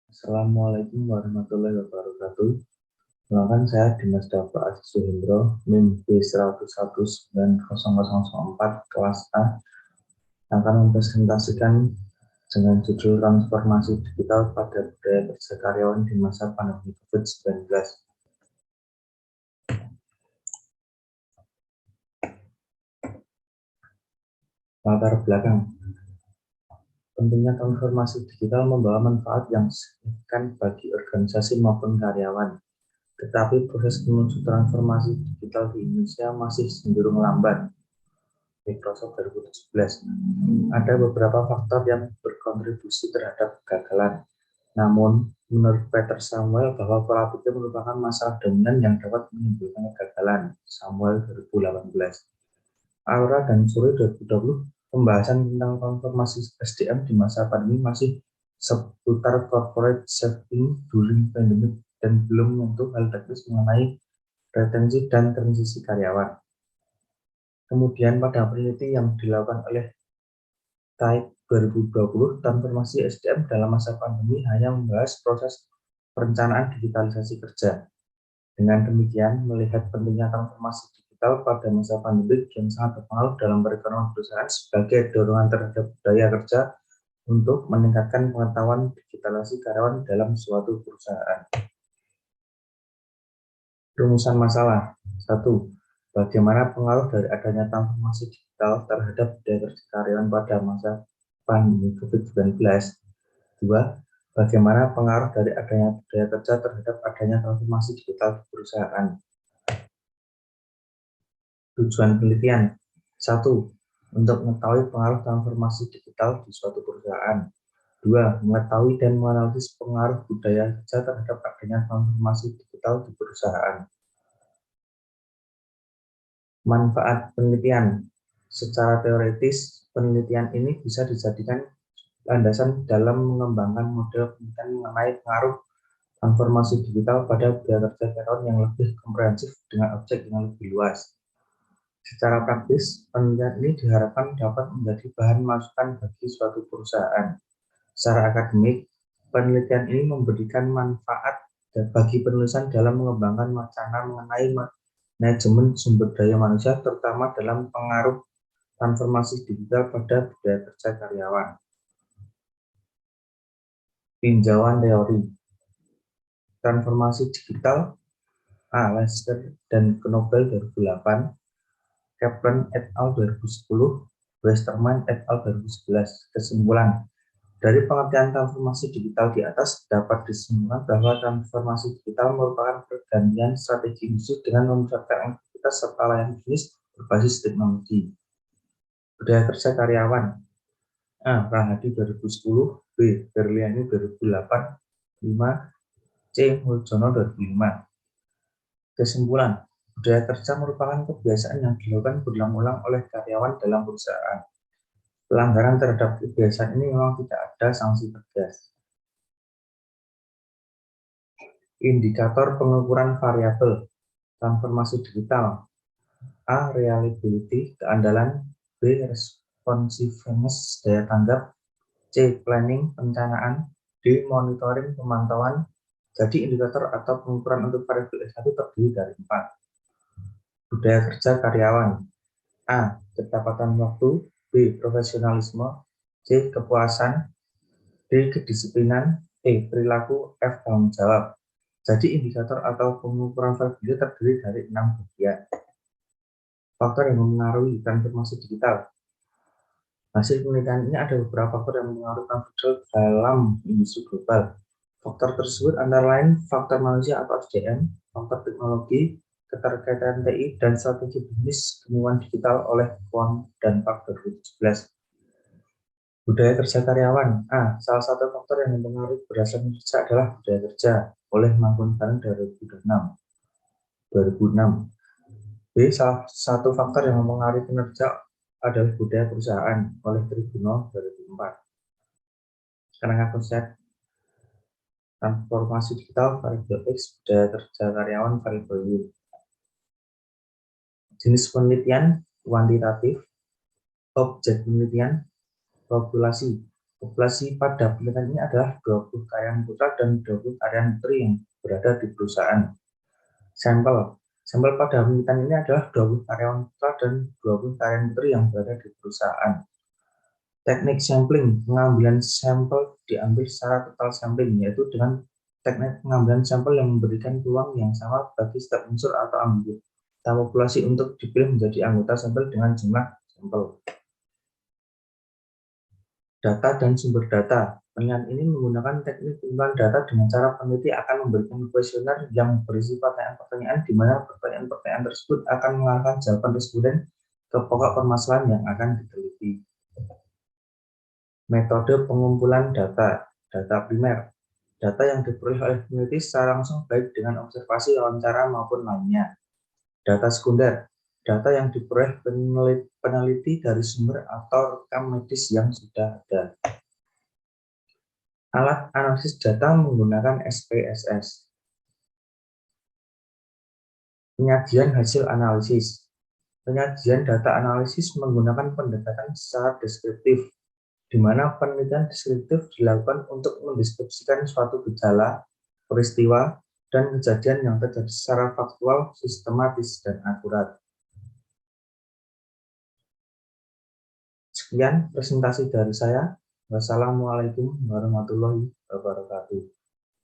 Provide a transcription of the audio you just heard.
Assalamualaikum warahmatullahi wabarakatuh. Perkenalkan saya Dimas Dafa Aziz Suhendro, NIM B1019004 kelas A, akan mempresentasikan dengan judul transformasi digital pada budaya kerja karyawan di masa pandemi COVID-19. Latar belakang. Tentunya transformasi digital membawa manfaat yang signifikan bagi organisasi maupun karyawan. Tetapi proses menuju transformasi digital di Indonesia masih cenderung lambat. Microsoft 2017. Ada beberapa faktor yang berkontribusi terhadap kegagalan. Namun, menurut Peter Samuel bahwa pola pikir merupakan masalah dominan yang dapat menimbulkan kegagalan. Samuel 2018. Aura dan Suri 2020, pembahasan tentang transformasi SDM di masa pandemi masih seputar corporate saving during pandemic dan belum menyentuh hal teknis mengenai retensi dan transisi karyawan. Kemudian pada peneliti yang dilakukan oleh TAIP 2020, transformasi SDM dalam masa pandemi hanya membahas proses perencanaan digitalisasi kerja. Dengan demikian, melihat pentingnya transformasi digital pada masa pandemi yang sangat berpengaruh dalam perekonomian perusahaan sebagai dorongan terhadap budaya kerja untuk meningkatkan pengetahuan digitalisasi karyawan dalam suatu perusahaan. Rumusan masalah. 1. Bagaimana pengaruh dari adanya transformasi digital terhadap budaya kerja karyawan pada masa pandemi COVID-19? 2. Bagaimana pengaruh dari adanya budaya kerja terhadap adanya transformasi digital di perusahaan? Tujuan penelitian. 1. Untuk mengetahui pengaruh transformasi digital di suatu perusahaan. 2. Mengetahui dan menganalisis pengaruh budaya kerja terhadap adanya transformasi digital di perusahaan. Manfaat penelitian. Secara teoritis, penelitian ini bisa dijadikan landasan dalam mengembangkan model penelitian mengenai pengaruh transformasi digital pada budaya kerja karyawan yang lebih komprehensif dengan objek yang lebih luas. Secara praktis, penelitian ini diharapkan dapat menjadi bahan masukan bagi suatu perusahaan. Secara akademik, penelitian ini memberikan manfaat bagi penulisan dalam mengembangkan wacana mengenai manajemen sumber daya manusia, terutama dalam pengaruh transformasi digital pada budaya kerja karyawan. Tinjauan teori. Transformasi digital A. Lester dan Knobel 2008, Kaplan et al. 2010, Westerman et al. 2011. Kesimpulan. Dari pengertian transformasi digital di atas, dapat disimpulkan bahwa transformasi digital merupakan pergantian strategi industri dengan memusatkan aktivitas serta layanan bisnis berbasis teknologi. Budaya kerja karyawan. A. Rahadi 2010, B. Berliani 2008, 5. C. Muljono 2005. Kesimpulan. Budaya kerja merupakan kebiasaan yang dilakukan berulang-ulang oleh karyawan dalam perusahaan. Pelanggaran terhadap kebiasaan ini memang tidak ada sanksi tegas. Indikator pengukuran variabel transformasi digital. A. Reliability, keandalan. B. Responsiveness, daya tanggap. C. Planning, perencanaan. D. Monitoring, pemantauan. Jadi indikator atau pengukuran untuk variabel S1 terdiri dari 4. Budaya kerja karyawan. A. Ketepatan waktu. B. Profesionalisme. C. Kepuasan. D. Kedisiplinan. E. Perilaku. F. Tanggung jawab. Jadi indikator atau pengukuran variabel terdiri dari 6 bagian. Faktor yang mempengaruhi transformasi digital. Hasil penelitian ini ada beberapa faktor yang mempengaruhi digital dalam industri global. Faktor tersebut antara lain faktor manusia atau SDM, faktor teknologi, keterkaitan TI, dan strategi bisnis kemampuan digital oleh Kwon dan Park 2017. Budaya kerja karyawan. A. Salah satu faktor yang mempengaruhi berdasarkan kerja adalah budaya kerja oleh Mangkun Tan 2006. B. Salah satu faktor yang mempengaruhi kinerja adalah budaya perusahaan oleh Tribuno 2004. Kerangka konsep transformasi digital variabel X, budaya kerja karyawan variabel Y. Jenis penelitian kuantitatif, objek penelitian, populasi. Populasi pada penelitian ini adalah 20 karyawan putra dan 20 karyawan putri yang berada di perusahaan. Sampel pada penelitian ini adalah 20 karyawan putra dan 20 karyawan putri yang berada di perusahaan. Teknik sampling, pengambilan sampel diambil secara total sampling, yaitu dengan teknik pengambilan sampel yang memberikan peluang yang sama bagi setiap unsur atau anggota populasi untuk dipilih menjadi anggota sampel dengan jumlah sampel. Data dan sumber data. Penelitian ini menggunakan teknik pengumpulan data dengan cara peneliti akan memberikan kuesioner yang berisi pertanyaan-pertanyaan di mana pertanyaan-pertanyaan tersebut akan mengarahkan jawaban responden ke pokok permasalahan yang akan diteliti. Metode pengumpulan data. Data primer. Data yang diperoleh oleh peneliti secara langsung baik dengan observasi, wawancara, maupun lainnya. Data sekunder. Data yang diperoleh peneliti dari sumber atau rekam medis yang sudah ada. Alat analisis data menggunakan SPSS. Penyajian hasil analisis. Penyajian data analisis menggunakan pendekatan secara deskriptif, di mana penelitian deskriptif dilakukan untuk mendeskripsikan suatu gejala, peristiwa, dan kejadian yang terjadi secara faktual, sistematis, dan akurat. Sekian presentasi dari saya. Wassalamualaikum warahmatullahi wabarakatuh.